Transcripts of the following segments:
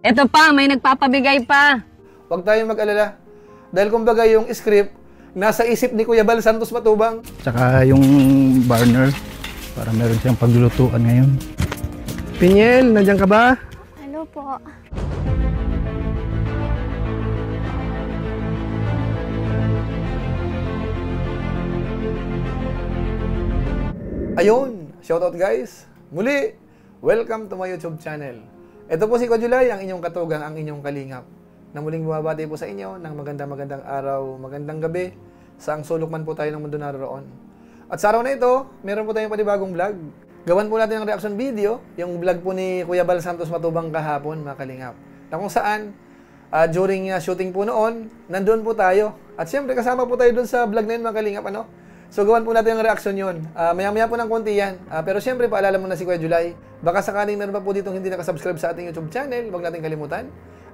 Eto pa, may nagpapabigay pa. Huwag tayong mag-alala. Dahil kumbaga yung script, nasa isip ni Kuya Bal Santos Matubang. Tsaka yung burner, para meron siyang paglulutuan ngayon. Pinyel, nandiyan ka ba? Ano po? Ayun, shoutout guys. Muli, welcome to my YouTube channel. Ito po si Kojulay, ang inyong katugang, ang inyong kalingap, na muling bumabati po sa inyo ng magandang araw, magandang gabi, saang sulok man po tayo ng mundo naroon. At sa araw na ito, meron po tayong panibagong vlog. Gawan po natin ng reaction video, yung vlog po ni Kuya Bal Santos Matubang kahapon, mga kalingap. Na kung saan, during shooting po noon, nandun po tayo. At siyempre, kasama po tayo dun sa vlog na yun, mga kalingap, ano? So, gawan po natin ang reaction yun. Maya-maya po ng konti yan. Pero siyempre, paalala mo na si Kuya Julay. Baka sakaling meron pa po ditong hindi nakasubscribe sa ating YouTube channel, huwag natin kalimutan,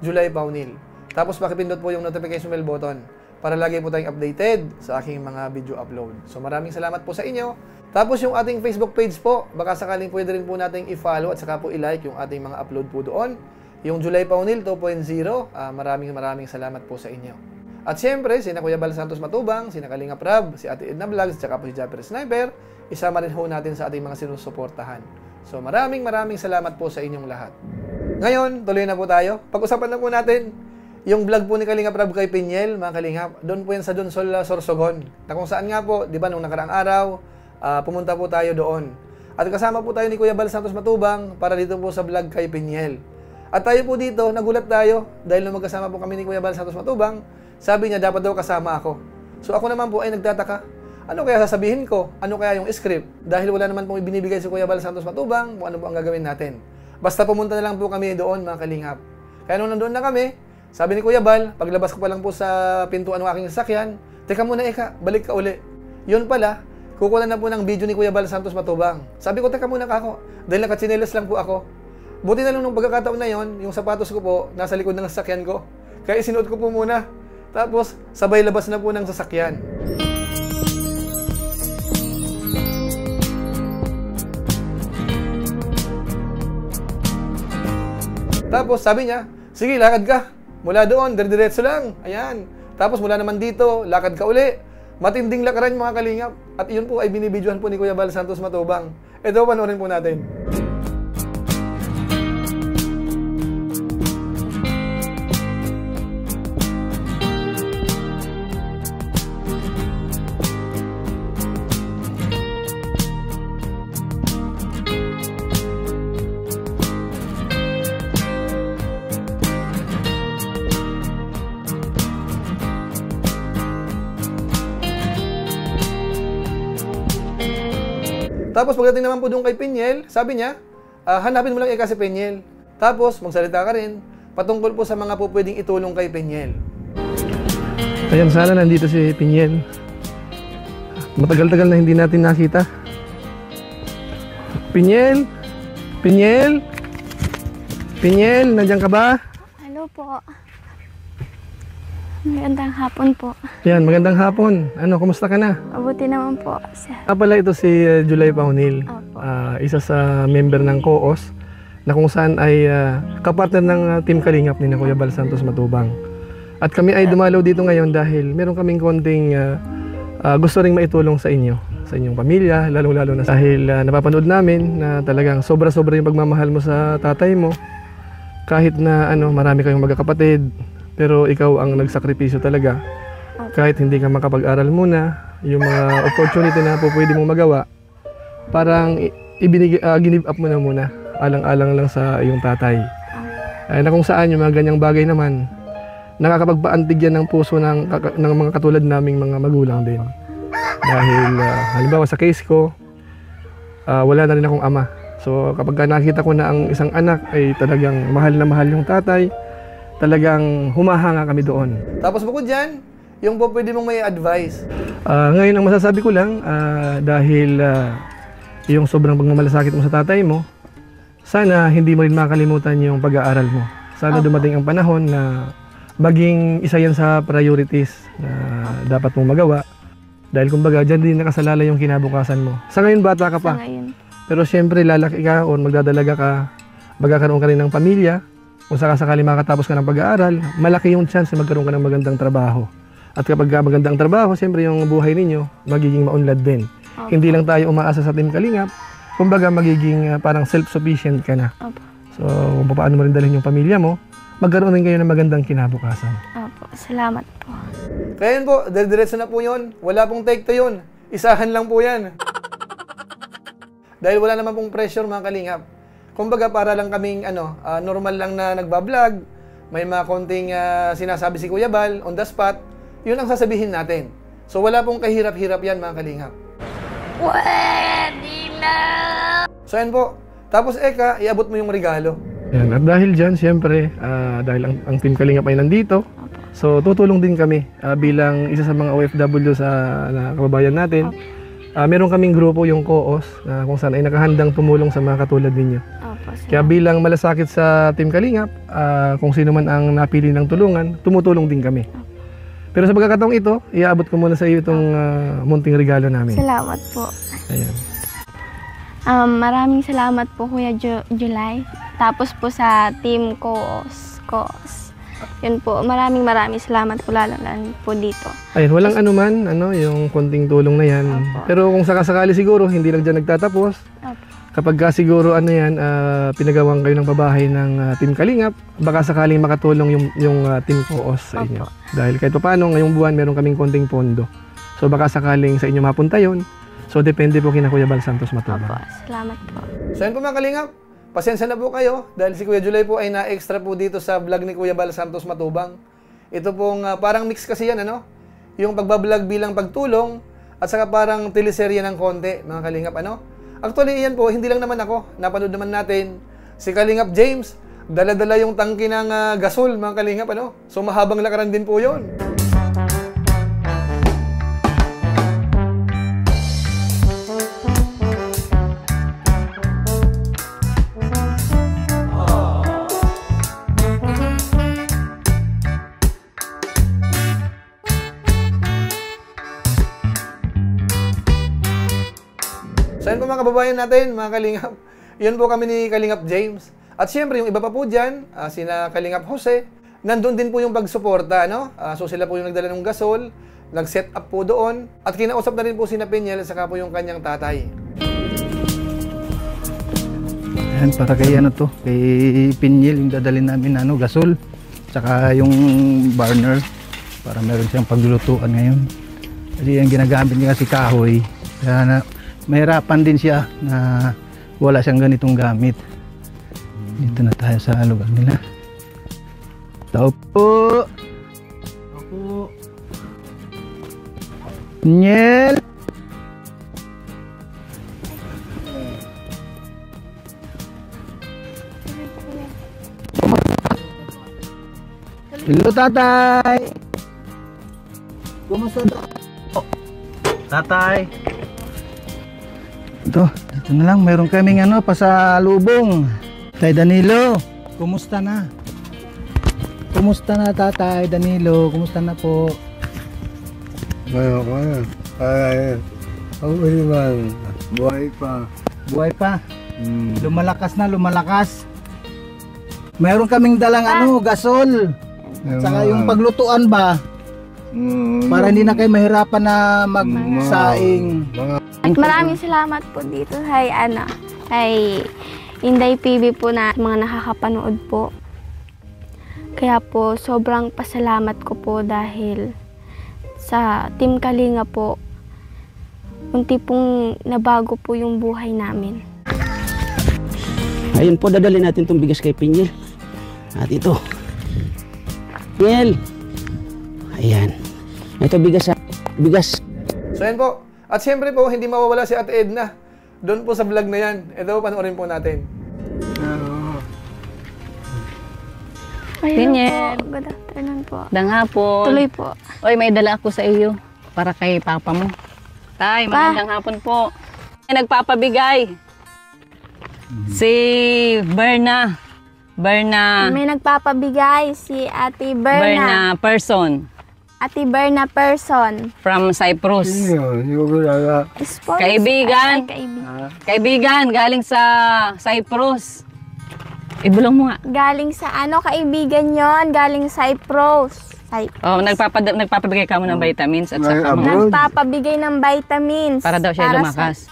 Julay Paunil. Tapos, pakipindot po yung notification bell button para lagi po tayong updated sa aking mga video upload. So, maraming salamat po sa inyo. Tapos, yung ating Facebook page po, baka sakaling pwede rin po nating i-follow at saka po i-like yung ating mga upload po doon. Yung Julay Paunil 2.0, maraming salamat po sa inyo. At siyempre, sina Kuya Bal Santos Matubang, sina Kalinga Prab, si Ate Edna Vlogs, at po si Japper Sniper, isama rin ho natin sa ating mga sinusuportahan. So maraming salamat po sa inyong lahat. Ngayon, tuloy na po tayo. Pag-usapan na po natin yung vlog po ni Kalinga Prab kay Pinyel, mga Kalingap. Doon po yan sa Donsol, Sorsogon. Na kung saan nga po, di ba, nung nakaraang araw, pumunta po tayo doon. At kasama po tayo ni Kuya Bal Santos Matubang para dito po sa vlog kay Pinyel. At tayo po dito, nagulat tayo dahil nung magkasama po kami ni Kuya Bal Santos Matubang, sabi niya, dapat daw kasama ako. So ako naman po ay nagtataka, ano kaya sasabihin ko? Ano kaya yung script? Dahil wala naman pong ibinibigay si Kuya Bal Santos Matubang kung ano po ang gagawin natin. Basta pumunta na lang po kami doon, mga Kalingap. Kaya nung nandoon na kami, sabi ni Kuya Bal, paglabas ko pa lang po sa pintuan ng aking sasakyan, teka muna Eka, balik ka uli. Yun pala, kukulan na po ng video ni Kuya Bal Santos Matubang. Sabi ko, teka muna kako, dahil nakatsinelas lang po ako. Buti na lang nung pagkakataon na yon, yung sapatos ko po, nasa likod ng sasakyan ko. Kaya isinuot ko po muna. Tapos, sabay labas na po ng sasakyan. Tapos, sabi niya, sige, lakad ka. Mula doon, diretso lang. Ayan. Tapos, mula naman dito, lakad ka uli. Matinding lakaran, mga Kalingap. At iyon po ay binibidyohan po ni Kuya Bal Santos Matubang. Ito, panoorin po natin. Tapos pagdating naman po doon kay Pinyel, sabi niya, hanapin mo lang Eka si Pinyel. Tapos magsalita ka rin patungkol po sa mga po pwedeng itulong kay Pinyel. Ayan, sana nandito si Pinyel. Matagal-tagal na hindi natin nakita. Pinyel? Pinyel? Pinyel, nandiyan ka ba? Ano po? Magandang hapon po. Yan, magandang hapon. Ano, kumusta ka na? Mabuti naman po, sir. Pala ito si Julay Paunil, isa sa member ng COOS na kung saan ay kapartner ng Team Kalingap ni Kuya Bal Santos Matubang. At kami ay dumalaw dito ngayon dahil meron kaming konting gusto ring maitulong sa inyo, sa inyong pamilya, lalong-lalo na dahil napapanood namin na talagang sobra-sobra yung pagmamahal mo sa tatay mo. Kahit na marami kayong magkakapatid, pero ikaw ang nagsakripisyo talaga. Kahit hindi ka makapag-aral muna, yung mga opportunity na po pwede mong magawa, parang give up mo na muna, alang-alang lang sa iyong tatay. Na kung saan yung mga ganyang bagay naman, nakakapagpaantig yan ng puso ng mga katulad naming mga magulang din. Dahil halimbawa sa case ko, wala na rin akong ama. So kapag nakita ko na ang isang anak ay talagang mahal na mahal yung tatay, talagang humahanga kami doon. Tapos bukod dyan, yung po pwede mong may advice. Ngayon ang masasabi ko lang, dahil yung sobrang pagmamalasakit mo sa tatay mo, sana hindi mo rin makalimutan yung pag-aaral mo. Sana dumating ang panahon na maging isa yan sa priorities na dapat mong magawa. Dahil kumbaga, dyan din nakasalala yung kinabukasan mo. Sa ngayon, bata ka pa. Pero siyempre, lalaki ka o magdadalaga ka, magkakaroon ka rin ng pamilya. kung sakasakali makatapos ka ng pag-aaral, malaki yung chance na magkaroon ka ng magandang trabaho. At kapag magandang trabaho, siyempre yung buhay ninyo, magiging maunlad din. Opo. Hindi lang tayo umaasa sa Team Kalingap, kumbaga magiging parang self-sufficient ka na. Opo. So, kung paano mo rin dalhin yung pamilya mo, magkaroon din kayo ng magandang kinabukasan. Opo. Salamat po. Kaya yun po, diretso na po yun. Wala pong take to yun. Isahan lang po yan. Dahil wala naman pong pressure mga kalingap. Kumbaga para lang kaming normal lang na nagbablog, may mga konting sinasabi si Kuya Bal on the spot, yun ang sasabihin natin. So wala pong kahirap-hirap yan mga kalingap. Pwede na! So yan po. Tapos Eka, iabot mo yung regalo. Yan. At dahil dyan, siyempre, dahil ang Team Kalingap ay nandito, so tutulong din kami bilang isa sa mga OFW sa kababayan natin. Meron kaming grupo, yung COOS, kung saan ay nakahandang tumulong sa mga katulad ninyo. Opo. Kaya bilang malasakit sa Team Kalingap, kung sino man ang napili ng tulungan, tumutulong din kami. Pero sa pagkakataong ito, iaabot ko muna sa iyo itong munting regalo namin. Salamat po. Ayan. Maraming salamat po Kuya July. Tapos po sa Team COOS. Yun po, maraming salamat po lalo po dito. Ayun, walang anuman, yung konting tulong na yan. Opo. Pero kung sakasakali siguro, hindi lang dyan nagtatapos. Opo. Kapag siguro pinagawang kayo ng pabahay ng Team Kalingap, baka sakaling makatulong yung Team COOS sa inyo. Opo. Dahil kahit paano, ngayong buwan meron kaming konting pondo. So baka sakaling sa inyo mapunta yun. So depende po kina Kuya Bal Santos Matubang. Opo, salamat po. So yan po mga kalingap. Pasensya na po kayo dahil si Kuya July po ay na-extra po dito sa vlog ni Kuya Bal Santos Matubang. Ito pong parang mix kasi yan, yung pagbablog bilang pagtulong at saka parang teleserye ng konti, mga kalingap, Actually, yan po, hindi lang naman ako. Napanood naman natin si Kalingap James. Dala-dala yung tangki ng gasol, mga kalingap, So mahabang lakaran din po yun. So yun po mga kababayan natin, mga kalingap. Yun po kami ni Kalingap James. At siyempre, yung iba pa po dyan, sina Kalingap Jose, nandun din po yung pagsuporta, so sila po yung nagdala ng gasol, nag-set up po doon, at kinausap na rin po sina Peniel, saka po yung kanyang tatay. Yan, para kay kay Peniel, yung dadalhin namin gasol, saka yung burner, para meron siyang paglulutuan ngayon. Kasi yung ginagamit niya kasi kahoy, kaya mahirapan din siya na wala siyang ganitong gamit. Dito na tayo sa lugar nila. Tao po! Tao po! Niel! Hello, tatay! Kumusta daw? Tatay! Dito na lang, mayroon kaming pasalubong. Tay Danilo, kumusta na? Kumusta na tatay Danilo? Kumusta na po? Buhay pa. Buhay pa? Lumalakas na, lumalakas. Mayroon kaming dalang gasol. Saka yung paglutuan ba? Para hindi na kayo mahirapan na magsaing. At maraming salamat po dito kay Inday PB po na mga nakakapanood po. Kaya po sobrang pasalamat ko po dahil sa Team Kalinga po, unti pong nabago po yung buhay namin. Ayun po, dadalhin natin itong bigas kay Peniel. At ito. Peniel! Ayan. Ito bigas. So yan po. At siyempre po, hindi mawawala si Ate Edna. Doon po sa vlog na yan. Ito, panoorin po natin. Peniel. Po. Good afternoon po. Hapon. Tuloy po. Oy, may dala ako sa iyo para kay papa mo. Tay, magandang hapon po. May nagpapabigay. Si Berna. May nagpapabigay si Ate Berna. Berna person Ate Berna person. from Cyprus. Sponsor. Kaibigan. Ay, kaibigan. Kaibigan, galing sa Cyprus. Ibulong mo nga. Galing sa kaibigan yon, galing Cyprus. Oh, nagpapabigay ka mo ng vitamins at saka mga Nagpapabigay ng vitamins. para daw siya lumakas.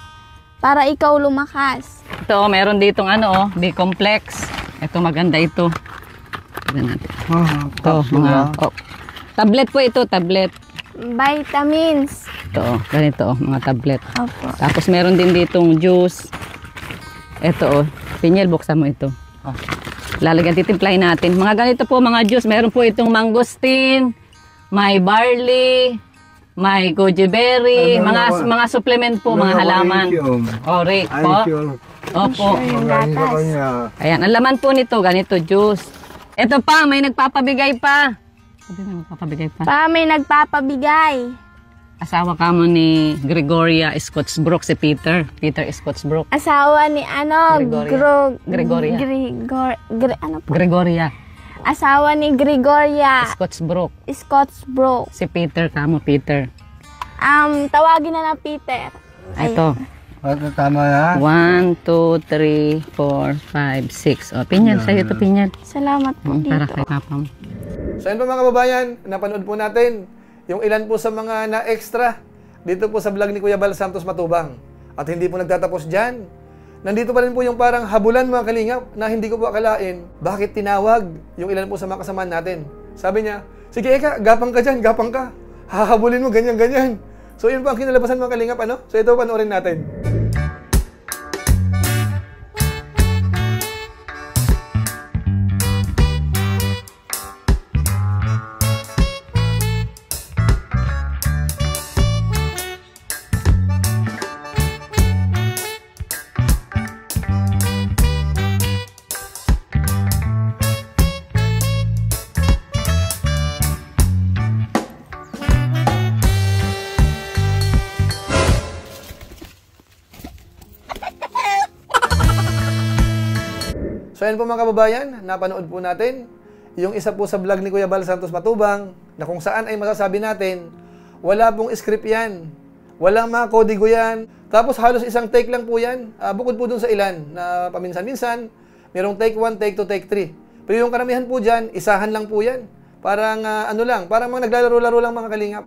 Para ikaw lumakas. Ito, meron ditong B-complex. Ito, maganda ito. Tignan natin. Ito, mga, tablet po ito, tablet. Vitamins. Ito, ganito, mga tablet. Opo. Tapos meron din ditong juice. Ito, Pinyel, buksan mo ito. Lalagyan, titimplahin natin. Mga ganito po, mga juice. Meron po itong mangosteen, may barley, may goji berry, mga supplement po, mga halaman. Orik po. Opo. Yung gatas. Ayan, ang laman po nito, ganito, juice. Ito pa, may nagpapabigay pa. Sabi na, magpapabigay pa. May nagpapabigay. Asawa ka mo ni Gregoria Scottsbrook, si Peter. Peter Scottsbrook. Asawa ni Gregoria. Ano po? Gregoria Asawa ni Gregoria Scottsbrook. Scottsbrook. Si Peter ka mo, Peter. Tawagin na Peter. Ito. Tama na. 1, 2, 3, 4, 5, 6. O, Pinyel, sa'yo ito, Pinyel. Salamat po dito. Para kay Papa mo. So yun po mga kababayan, napanood po natin yung ilan po sa mga na-extra dito po sa vlog ni Kuya Bal Santos Matubang. At hindi po nagtatapos dyan. Nandito pa rin po yung parang habulan mga kalingap na hindi ko po akalain bakit tinawag yung ilan po sa mga kasamaan natin. Sabi niya, sige Eka, gapang ka dyan, gapang ka. Hahabulin mo, ganyan, ganyan. So yun po ang kinalabasan mga kalingap, So ito panoorin natin. So yan po mga kababayan, napanood po natin yung isa po sa vlog ni Kuya Bal Santos Matubang na kung saan ay masasabi natin, wala pong script yan, walang mga kodigo yan, tapos halos isang take lang po yan, bukod po dun sa ilan na paminsan-minsan, mayroong take 1, take 2, take 3. Pero yung karamihan po dyan, isahan lang po yan. Parang parang mga naglalaro-laro lang mga kalingap.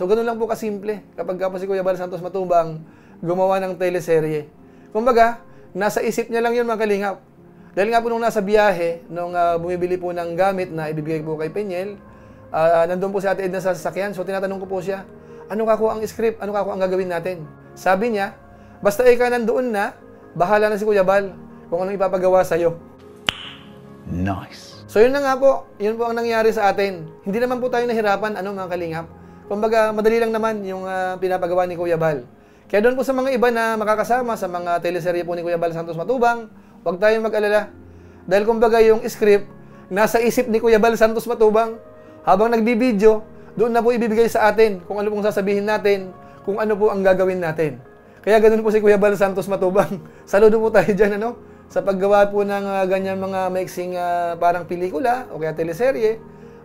So ganun lang po kasimple kapag po si Kuya Bal Santos Matubang gumawa ng teleserye. Kumbaga, nasa isip niya lang yun mga kalingap. Dahil nga po nung nasa biyahe, nung bumibili po ng gamit na ibibigay po kay Pinyel, nandun po si Ate Edna sa sasakyan. So tinatanong ko po siya, ano kako ang script? Ano kako ang gagawin natin? Sabi niya, basta ikaw nandoon na, bahala na si Kuya Bal kung anong ipapagawa sa'yo. Nice. So yun na nga po, yun po ang nangyari sa atin. Hindi naman po tayo nahirapan, mga kalingap. Kumbaga, madali lang naman yung pinapagawa ni Kuya Bal. Kaya doon po sa mga iba na makakasama sa mga teleserye po ni Kuya Bal Santos Matubang, huwag tayong mag-alala. Dahil kumbaga yung script, nasa isip ni Kuya Bal Santos Matubang, habang nagbibideo, doon na po ibibigay sa atin kung ano pong sasabihin natin, kung ano po ang gagawin natin. Kaya ganoon po si Kuya Bal Santos Matubang. Saludo po tayo dyan, sa paggawa po ng ganyan mga mixing parang pelikula o kaya teleserye.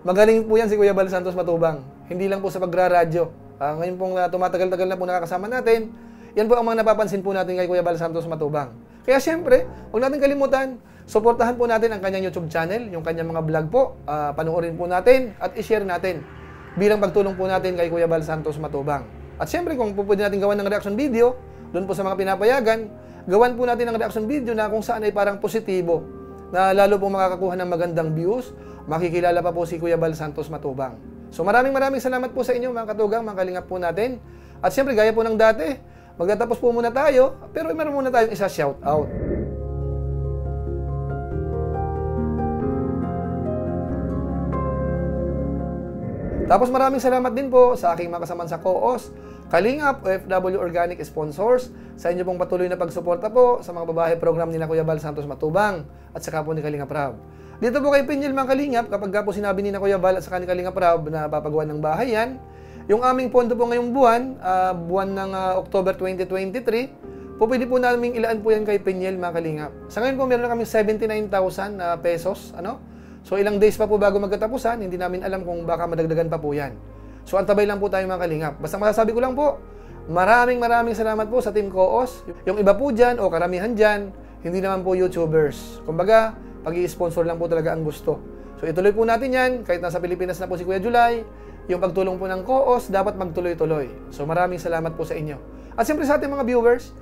Magaling po yan si Kuya Bal Santos Matubang. Hindi lang po sa pagraradyo. Ngayon pong tumatagal-tagal na po nakakasama natin, yan po ang mga napapansin po natin kay Kuya Bal Santos Matubang. Kaya siyempre, huwag natin kalimutan, suportahan po natin ang kanyang YouTube channel, yung kanyang mga vlog po, panoorin po natin at i-share natin bilang pagtulong po natin kay Kuya Bal Santos Matubang. At siyempre, kung pwede natin gawan ng reaction video, doon po sa mga pinapayagan, gawan po natin ng reaction video na kung saan ay parang positibo, na lalo po makakakuha ng magandang views, makikilala pa po si Kuya Bal Santos Matubang. So maraming salamat po sa inyo mga katugang, mga kalingap po natin. At siyempre, gaya po ng dati, magtatapos po muna tayo, pero meron muna tayong isa shout out. Tapos maraming salamat din po sa aking mga kasamaan sa Co-os, Kalingap, OFW Organic Sponsors, sa inyo pong patuloy na pagsuporta po sa mga babae program ni na Kuya Bal Santos Matubang at saka po ni Kalingap Rab. Dito po kay Pinyel mga kalingap, kapag po sinabi ni na Kuya Bal at saka ni Kalingap Rab na papagawa ng bahay yan, yung aming pondo po ngayong buwan ng October 2023, po pwede po namin ilaan po yan kay Pinyel mga kalingap. Sa ngayon po meron na kami 79,000 pesos, So ilang days pa po bago magkatapusan, hindi namin alam kung baka madagdagan pa po yan. So antabay lang po tayo mga kalingap. Basta masasabi ko lang po, maraming salamat po sa Team Co-os. Yung iba po dyan o karamihan dyan, hindi naman po YouTubers. Kumbaga, pag-i-sponsor lang po talaga ang gusto. So ituloy po natin yan, kahit nasa Pilipinas na po si Kuya July, yung pagtulong po ng COOS, dapat magtuloy-tuloy. So maraming salamat po sa inyo. At siyempre sa ating mga viewers,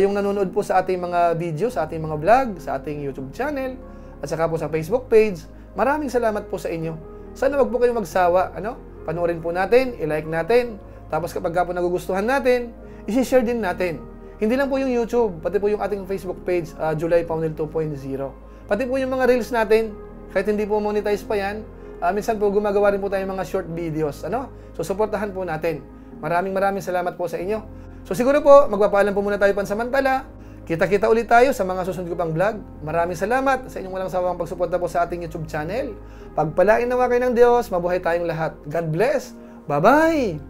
yung nanonood po sa ating mga video, sa ating mga vlog, sa ating YouTube channel, at saka po sa Facebook page, maraming salamat po sa inyo. Sana wag po kayong magsawa, panoorin po natin, i-like natin, tapos kapag po nagugustuhan natin, i-share din natin. Hindi lang po yung YouTube, pati po yung ating Facebook page, July Paunil 2.0. Pati po yung mga reels natin, kahit hindi po monetize pa yan, minsan po gumagawa rin po tayo mga short videos. So, suportahan po natin. Maraming salamat po sa inyo. So, siguro po, magpapaalam po muna tayo pansamantala. Kita-kita ulit tayo sa mga susunod ko pang vlog. Maraming salamat sa inyong walang sawang pagsuporta po sa ating YouTube channel. Pagpalain nawa kayo ng Diyos, mabuhay tayong lahat. God bless. Bye-bye!